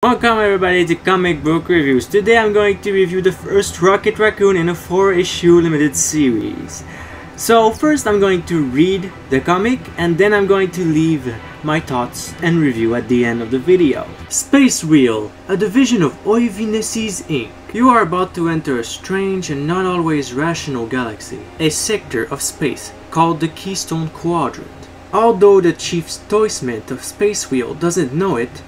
Welcome everybody to Comic Book Reviews. Today I'm going to review the first Rocket Raccoon in a 4-issue limited series. So first I'm going to read the comic and then I'm going to leave my thoughts and review at the end of the video. Space Wheel, a division of Oivinesis Inc. You are about to enter a strange and not always rational galaxy, a sector of space called the Keystone Quadrant. Although the chief toysmith of Space Wheel doesn't know it,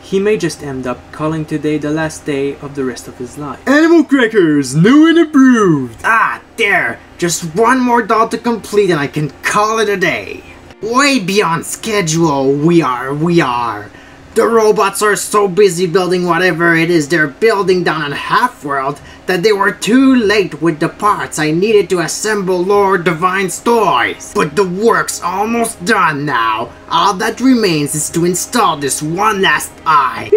he may just end up calling today the last day of the rest of his life. Animal crackers, new and improved! Ah, there! Just one more doll to complete and I can call it a day. Way beyond schedule, we are. The robots are so busy building whatever it is they're building down on Half-World that they were too late with the parts I needed to assemble Lord Divine's toys. But the work's almost done now. All that remains is to install this one last eye.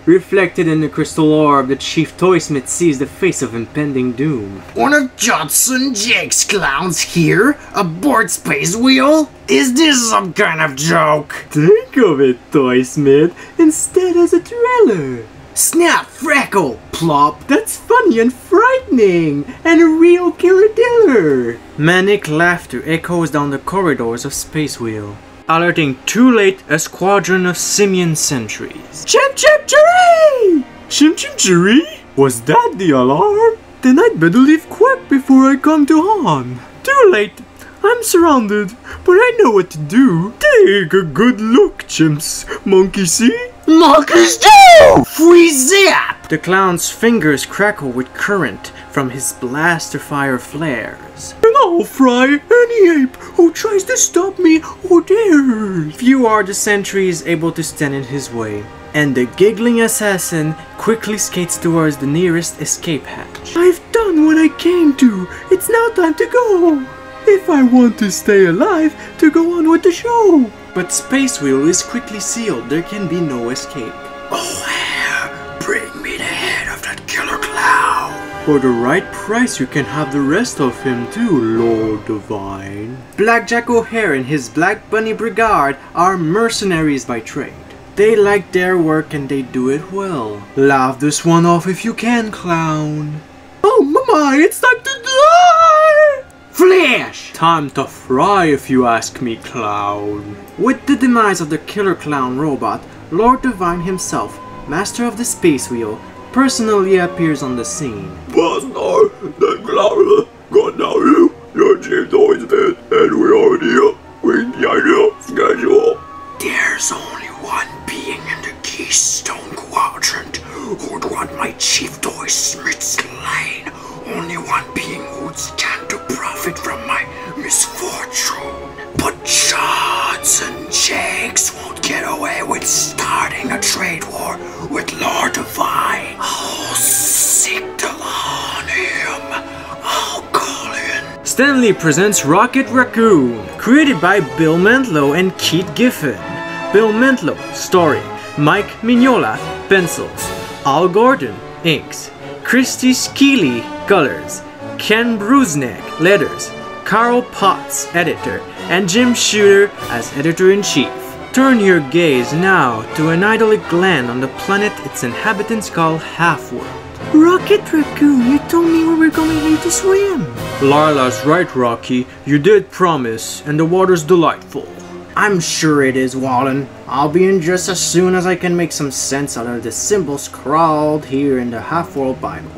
Reflected in the crystal orb, the chief toysmith sees the face of impending doom. One of Judson Jake's clowns here? Aboard Space Wheel? Is this some kind of joke? Think of it, toysmith, instead as a thriller. Snap, Freckle, plop. That's funny and frightening, and a real killer diller. Manic laughter echoes down the corridors of Space Wheel, alerting too late a squadron of simian sentries. Chim chim chiree! Chim chim chiree? Was that the alarm? Then I'd better leave quick before I come to harm. Too late. I'm surrounded, but I know what to do. Take a good look, chimps. Monkey see? Monkeys do! Freeze zap! The clown's fingers crackle with current from his blaster fire flares. And I'll fry any ape who tries to stop me or dares. Few are the sentries able to stand in his way, and the giggling assassin quickly skates towards the nearest escape hatch. I've done what I came to. It's now time to go. If I want to stay alive, to go on with the show. But Space Wheel is quickly sealed. There can be no escape. Oh, bring me the head of that killer clown. For the right price, you can have the rest of him too, Lord Divine. Blackjack O'Hare and his Black Bunny Brigade are mercenaries by trade. They like their work and they do it well. Laugh this one off if you can, clown. Oh my, it's time to die! Flash! Time to fry if you ask me, clown. With the demise of the killer clown robot, Lord Divine himself, master of the Space Wheel, personally appears on the scene. Master, the clown got now your chief toysmith, and we are here with the ideal schedule. There's only one being in the Keystone Quadrant who'd want my chief toysmith slain. Only one being who'd stand to profit from my misfortune. But Johnson Jakes won't get away with starting a trade war with Lord Divine. I'll signal on him. I'll call in. Stanley presents Rocket Raccoon, created by Bill Mantlo and Keith Giffen. Bill Mantlo, story, Mike Mignola, pencils, Al Gordon, inks, Christy Skeely, colors, Ken Brusnek, letters, Carl Potts, editor, and Jim Shooter as editor-in-chief. Turn your gaze now to an idyllic land on the planet its inhabitants call Half-World. Rocket Raccoon, you told me we were going here to swim. Larla's right, Rocky. You did promise, and the water's delightful. I'm sure it is, Wallen. I'll be in just as soon as I can make some sense out of the symbols scrawled here in the Half-World Bible.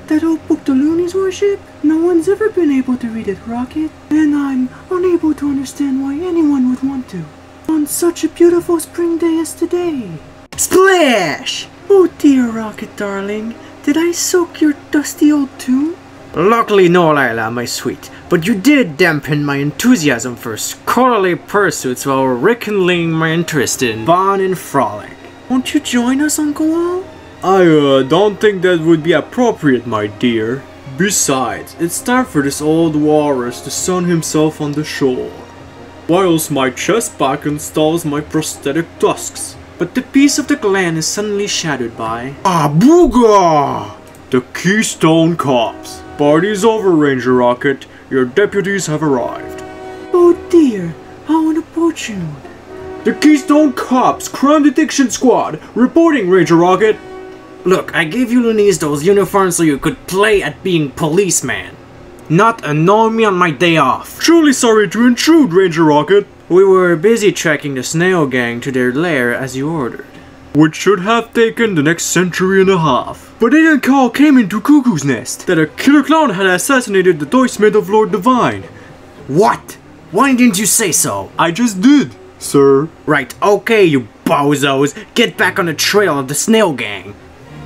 That old book the loonies worship? No one's ever been able to read it, Rocket. And I'm unable to understand why anyone would want to. On such a beautiful spring day as today. Splash! Oh dear, Rocket darling. Did I soak your dusty old tomb? Luckily no, Lila, my sweet, but you did dampen my enthusiasm for scholarly pursuits while rekindling my interest in fun and frolic. Won't you join us, Uncle Al? I don't think that would be appropriate, my dear. Besides, it's time for this old walrus to sun himself on the shore, whilst my chest pack installs my prosthetic tusks. But the peace of the glen is suddenly shattered by Booga! the Keystone Cops. Party's over, Ranger Rocket. Your deputies have arrived. Oh dear, how unopportune. The Keystone Cops Crime Detection Squad, reporting, Ranger Rocket. Look, I gave you loonies those uniforms so you could play at being policeman, not annoy me on my day off. Truly sorry to intrude, Ranger Rocket. We were busy tracking the Snail Gang to their lair as you ordered. Which should have taken the next century and a half. But a call came into Cuckoo's Nest that a killer clown had assassinated the toy smith of Lord Divine. What? Why didn't you say so? I just did, sir. Right, okay, you bozos. Get back on the trail of the Snail Gang.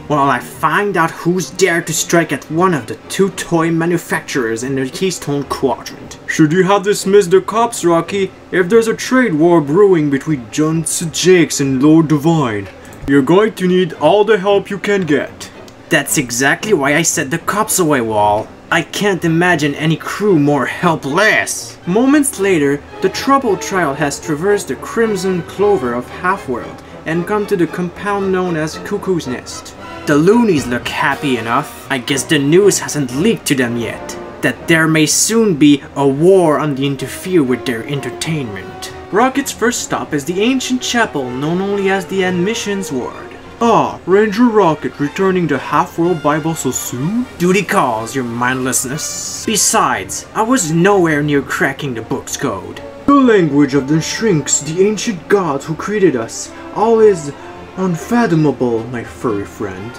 While I find out who's dared to strike at one of the 2 toy manufacturers in the Keystone Quadrant. Should you have dismissed the cops, Rocky, if there's a trade war brewing between Johnson Jakes and Lord Divine, you're going to need all the help you can get. That's exactly why I set the cops away, Wall. I can't imagine any crew more helpless. Moments later, the Trouble Trial has traversed the Crimson Clover of Halfworld and come to the compound known as Cuckoo's Nest. The loonies look happy enough. I guess the news hasn't leaked to them yet that there may soon be a war on the interfere with their entertainment. Rocket's first stop is the ancient chapel known only as the Admissions Ward. Ah, Ranger Rocket returning to Halfworld Bible so soon? Duty calls, your mindlessness. Besides, I was nowhere near cracking the book's code. The language of the shrinks, the ancient gods who created us, all is unfathomable, my furry friend.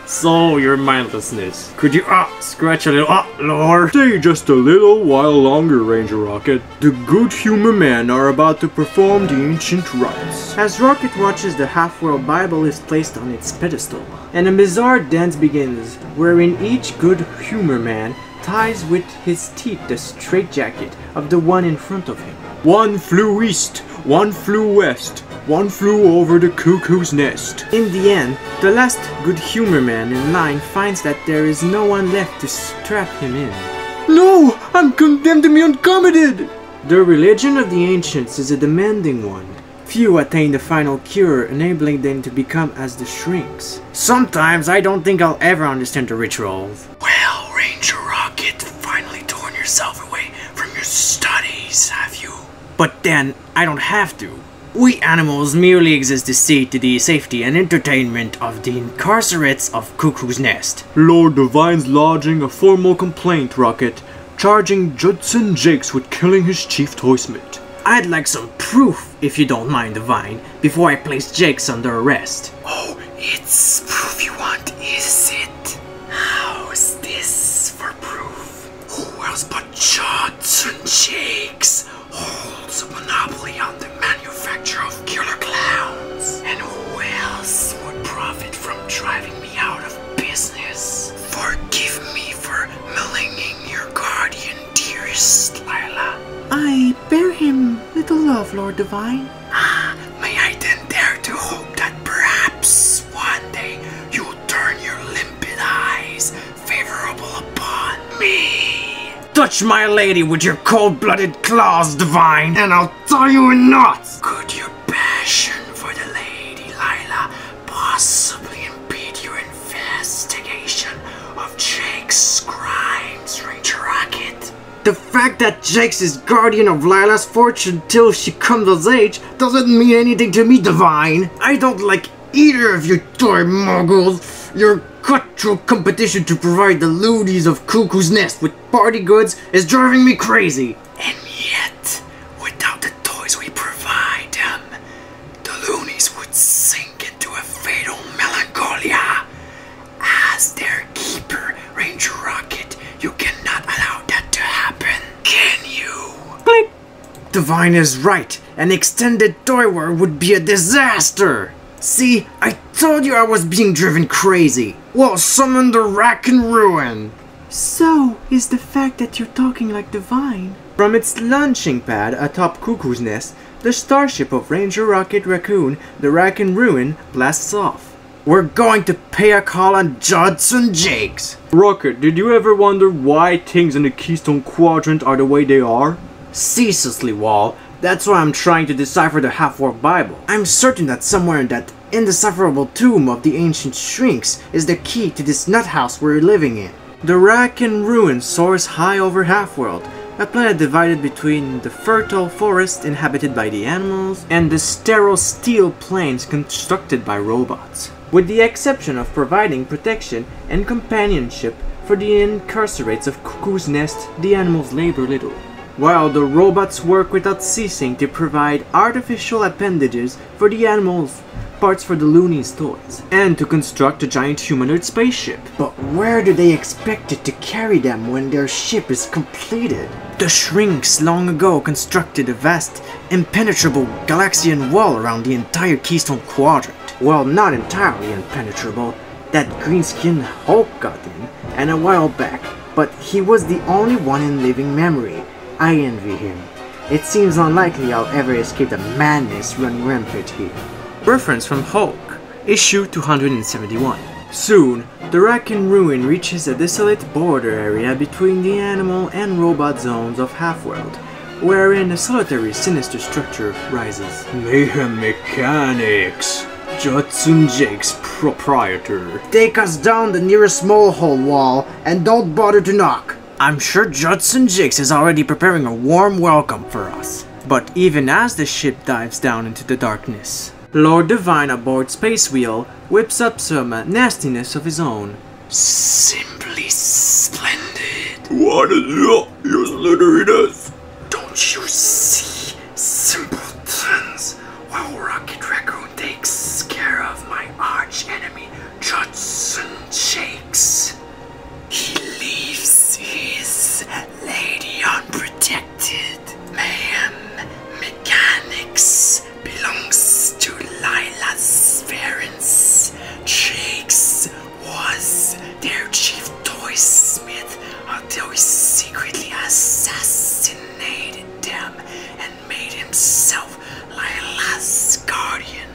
So your mindlessness. Could you scratch a little Lord? Stay just a little while longer, Ranger Rocket. The good humor men are about to perform the ancient rites. As Rocket watches, the Halfworld Bible is placed on its pedestal, and a bizarre dance begins, wherein each good humor man ties with his teeth the straitjacket of the one in front of him. One flew east, one flew west, one flew over the Cuckoo's Nest. In the end, the last good humor man in line finds that there is no one left to strap him in. No! I'm condemned to be uncommented! The religion of the ancients is a demanding one. Few attain the final cure, enabling them to become as the shrinks. Sometimes I don't think I'll ever understand the rituals. Well, Ranger Rocket, finally torn yourself away from your studies, have you? But then, I don't have to. We animals merely exist to see to the safety and entertainment of the incarcerates of Cuckoo's Nest. Lord Divine's lodging a formal complaint, Rocket, charging Judson Jakes with killing his chief toysmith. I'd like some proof, if you don't mind, Divine, before I place Jakes under arrest. Oh, it's proof you want, is it? How's this for proof? Who else but Judson Jakes holds a monopoly on the manufacture of killer clowns? And who else would profit from driving me out of business? Forgive me for maligning your guardian, dearest Lila. I bear him little love, Lord Divine. May I then dare to hope that perhaps one day you'll turn your limpid eyes favorable upon me? Touch my lady with your cold-blooded claws, Divine, and I'll tie you in knots! Could your passion for the Lady Lila possibly impede your investigation of Jake's crimes, Ranger Rocket? The fact that Jakes is guardian of Lila's fortune till she comes of age doesn't mean anything to me, Divine. I don't like either of you toy moguls. Your cutthroat competition to provide the loonies of Cuckoo's Nest with party goods is driving me crazy. And yet, without the toys we provide them, the loonies would sink into a fatal melancholia. As their keeper, Ranger Rocket, you cannot allow that to happen, can you? Click! Divine is right. An extended toy war would be a disaster. See, I told you I was being driven crazy. Well, summon the rack and ruin. So, is the fact that you're talking like Divine? From its launching pad atop Cuckoo's Nest, the starship of Ranger Rocket Raccoon, the Rack and Ruin, blasts off. We're going to pay a call on Judson Jakes. Rocket, did you ever wonder why things in the Keystone Quadrant are the way they are? Ceaselessly, Wall. That's why I'm trying to decipher the Halfworld Bible. I'm certain that somewhere in that indecipherable tomb of the ancient shrinks is the key to this nut house we're living in. The Rack and Ruin soars high over Halfworld, A planet divided between the fertile forest inhabited by the animals and the sterile steel plains constructed by robots. With the exception of providing protection and companionship for the incarcerates of Cuckoo's Nest, the animals labor little, while the robots work without ceasing to provide artificial appendages for the animals, parts for the loonies' toys, and to construct a giant humanoid spaceship. But where do they expect it to carry them when their ship is completed? The Shrinks long ago constructed a vast, impenetrable Galaxian wall around the entire Keystone Quadrant. Well, not entirely impenetrable. That green-skinned Hulk got in, and a while back, but he was the only one in living memory. I envy him. It seems unlikely I'll ever escape the madness running rampant here. Reference from Hulk, issue 271. Soon, the Raccoon Ruin reaches a desolate border area between the animal and robot zones of Half-World, wherein a solitary sinister structure rises. Mayhem Mechanics, Judson Jake's proprietor. Take us down the nearest mole-hole wall and don't bother to knock. I'm sure Judson Jakes is already preparing a warm welcome for us. But even as the ship dives down into the darkness, Lord Divine aboard Space Wheel whips up some nastiness of his own. Simply splendid. What is your slitteriness? Don't you see, simpletons? While Rocket Raccoon takes care of my arch enemy, Judson Jakes, he leaves his lady unprotected. Mayhem Mechanics belongs to Lila's parents. Jakes was their chief toy smith until he secretly assassinated them and made himself Lila's guardian.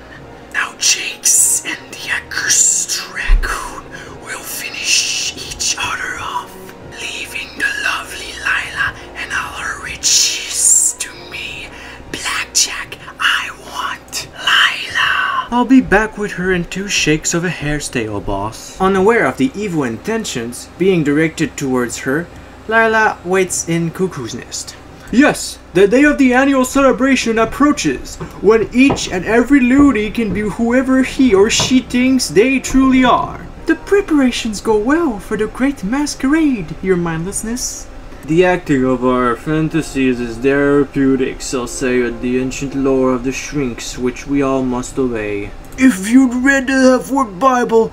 Now Jakes and the accursed raccoon will finish each other off, leaving the lovely Lila and all her riches to me. Blackjack, I want Lila. I'll be back with her in 2 shakes of a hair's tail, boss. Unaware of the evil intentions being directed towards her, Lila waits in Cuckoo's Nest. Yes, the day of the annual celebration approaches, when each and every loony can be whoever he or she thinks they truly are. The preparations go well for the great masquerade, your mindlessness. The acting of our fantasies is therapeutic, so saith the ancient lore of the Shrinks, which we all must obey. If you'd read the Half-World Bible,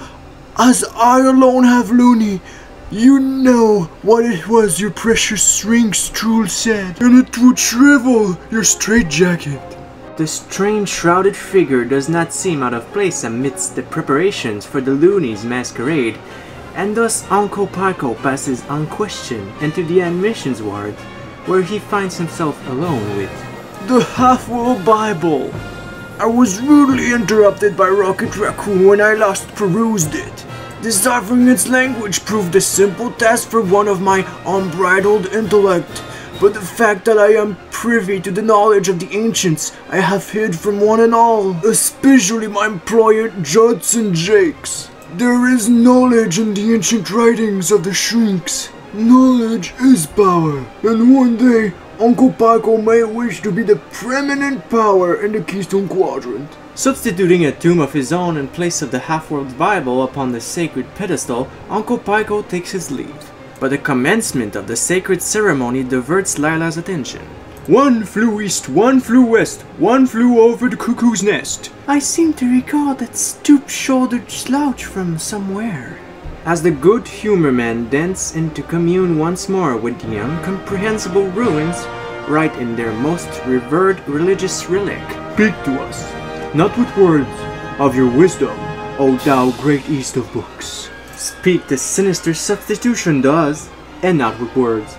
as I alone have loony, you know what it was your precious Shrinks truly said, and it would shrivel your straitjacket. The strange shrouded figure does not seem out of place amidst the preparations for the loonies' masquerade, and thus Uncle Pico passes unquestioned into the admissions ward, where he finds himself alone with the Half-World Bible. I was rudely interrupted by Rocket Raccoon when I last perused it. Deciphering its language proved a simple task for one of my unbridled intellect, but the fact that I am privy to the knowledge of the ancients I have hid from one and all, especially my employer Judson Jakes. There is knowledge in the ancient writings of the Shrinks. Knowledge is power, and one day Uncle Pico may wish to be the preeminent power in the Keystone Quadrant. Substituting a tomb of his own in place of the Half-World Bible upon the sacred pedestal, Uncle Pico takes his leave. But the commencement of the sacred ceremony diverts Lila's attention. One flew east, one flew west, one flew over the Cuckoo's Nest. I seem to recall that stoop-shouldered slouch from somewhere. As the good humor man dents into commune once more with the incomprehensible ruins, right in their most revered religious relic. Speak to us, not with words, of your wisdom, O thou great east of books. Speak the sinister substitution does, and not with words.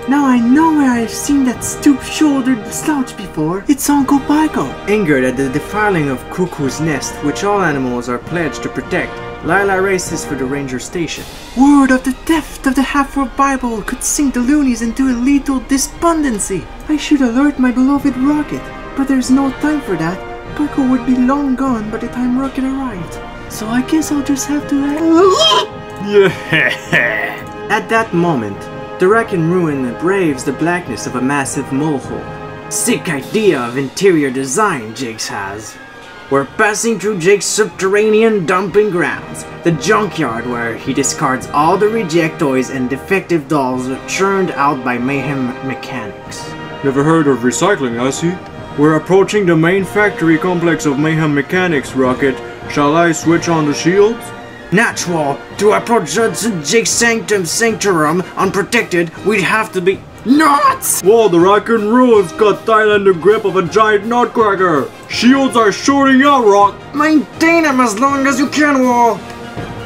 Now I know where I've seen that stoop-shouldered slouch before. It's Uncle Pico. Angered at the defiling of Cuckoo's Nest, which all animals are pledged to protect, Lila races for the ranger station. Word of the theft of the Half-World Bible could sink the loonies into a lethal despondency. I should alert my beloved Rocket, but there's no time for that. Pico would be long gone by the time Rocket arrived. So I guess I'll just have to Yeah. At that moment, The Raccoon Ruin braves the blackness of a massive mole hole. Sick idea of interior design Jakes has. We're passing through Jake's subterranean dumping grounds, the junkyard where he discards all the reject toys and defective dolls churned out by Mayhem Mechanics. Never heard of recycling, has he? We're approaching the main factory complex of Mayhem Mechanics, Rocket. Shall I switch on the shields? Natural. To approach Jake's sanctorum unprotected, we'd have to be nuts! Whoa, the Raccoon Ruin's got Thailand in the grip of a giant nutcracker. Shields are shooting out, Rock. Maintain them as long as you can, Wall.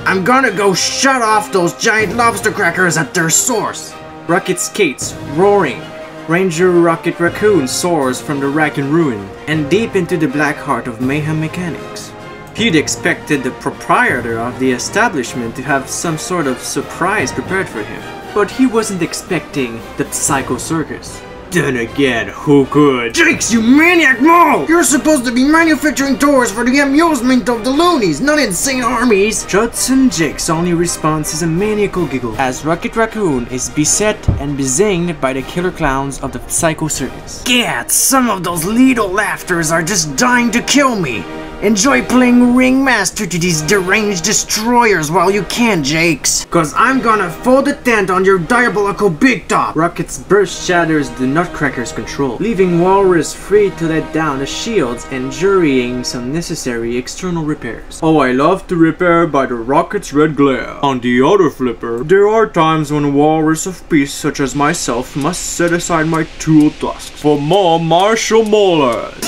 I'm gonna go shut off those giant lobster crackers at their source. Rocket skates, roaring. Ranger Rocket Raccoon soars from the Raccoon Ruin and deep into the black heart of Mayhem Mechanics. You'd expected the proprietor of the establishment to have some sort of surprise prepared for him, but he wasn't expecting the Psycho Circus. Then again, who could? Jakes, you maniac mole! You're supposed to be manufacturing toys for the amusement of the loonies, not insane armies! Judson Jake's only response is a maniacal giggle as Rocket Raccoon is beset and bezinged by the killer clowns of the Psycho Circus. Gad, some of those little laughters are just dying to kill me! Enjoy playing ringmaster to these deranged destroyers while you can, Jakes. Cause I'm gonna fold a tent on your diabolical big top. Rocket's burst shatters the Nutcracker's control, leaving Walrus free to let down the shields and jurying some necessary external repairs. Oh, I love to repair by the Rocket's red glare. On the other flipper, there are times when Walrus of Peace such as myself must set aside my tool tusks for more martial molars.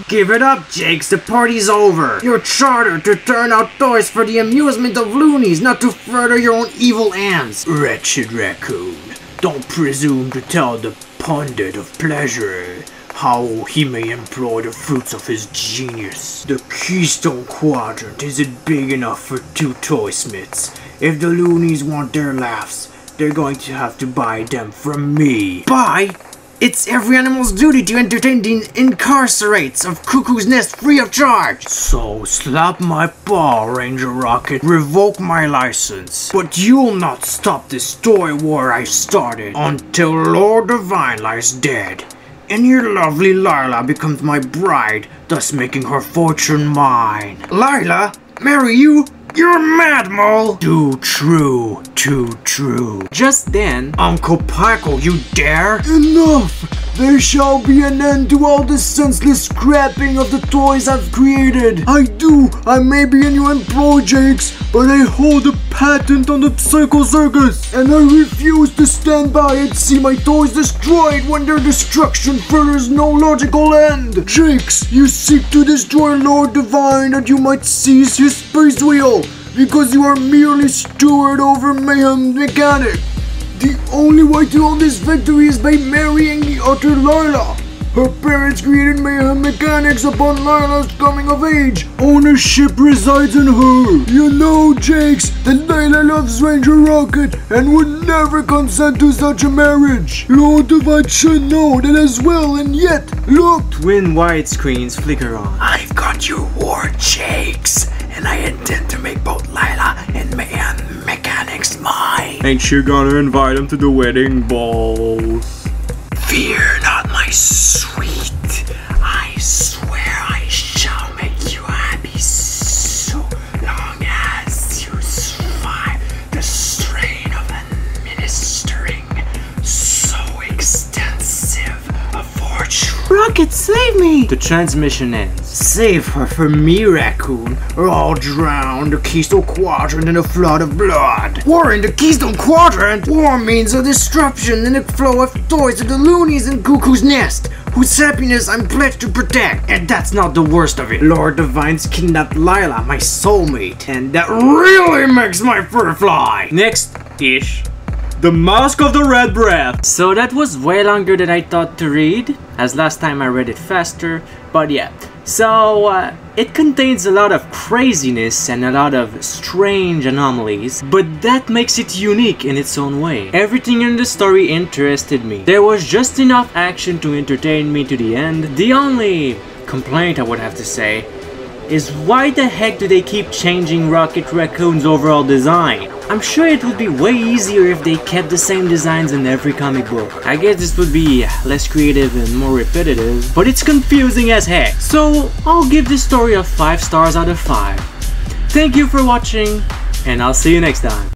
Give it up, Jakes. The party's over. You're chartered to turn out toys for the amusement of loonies, not to further your own evil ends. Wretched Raccoon, don't presume to tell the pundit of pleasure how he may employ the fruits of his genius. The Keystone Quadrant isn't big enough for 2 toy smiths. If the loonies want their laughs, they're going to have to buy them from me. Buy? It's every animal's duty to entertain the incarcerates of Cuckoo's Nest free of charge. So slap my paw, Ranger Rocket. Revoke my license. But you'll not stop this toy war I started until Lord Divine lies dead. And your lovely Lila becomes my bride, thus making her fortune mine. Lila? Marry you? You're mad, Mole! Too true. Just then, Uncle Paco, you dare? Enough! There shall be an end to all this senseless scrapping of the toys I've created. I may be in your employ, Jakes, but I hold a patent on the Psycho Circus, and I refuse to stand by and see my toys destroyed when their destruction furthers no logical end. Jakes, you seek to destroy Lord Divine that you might seize his space wheel, because you are merely steward over Mayhem Mechanic. The only way to own this victory is by marrying the utter Lila. Her parents created Mayhem Mechanics upon Lila's coming of age. Ownership resides in her. You know, Jakes, that Lila loves Ranger Rocket and would never consent to such a marriage. Lord Divine should know that as well, and yet, look! twin widescreens flicker on. I've got your ward, Jakes, and I intend to make both Lila and Mayhem Mechanics mine. Ain't you gonna invite him to the wedding balls? Fear not, my sweet. I swear I shall make you happy so long as you survive the strain of administering so extensive a fortune. Rocket, save me! The transmission ends. Save her for me, Raccoon, or I'll drown the Keystone Quadrant in a flood of blood. War in the Keystone Quadrant? War means a disruption in the flow of toys to the loonies in Cuckoo's Nest, whose happiness I'm pledged to protect. And that's not the worst of it. Lord Divine's kidnapped Lila, my soulmate, and that really makes my fur fly. Next-ish. The Mask of the Red Breath. So that was way longer than I thought to read, as last time I read it faster, but yeah. So, it contains a lot of craziness and a lot of strange anomalies, but that makes it unique in its own way. Everything in the story interested me. There was just enough action to entertain me to the end. The only complaint I would have to say is why the heck do they keep changing Rocket Raccoon's overall design? I'm sure it would be way easier if they kept the same designs in every comic book. I guess this would be less creative and more repetitive, but it's confusing as heck. So I'll give this story a 5 stars out of 5. Thank you for watching, and I'll see you next time.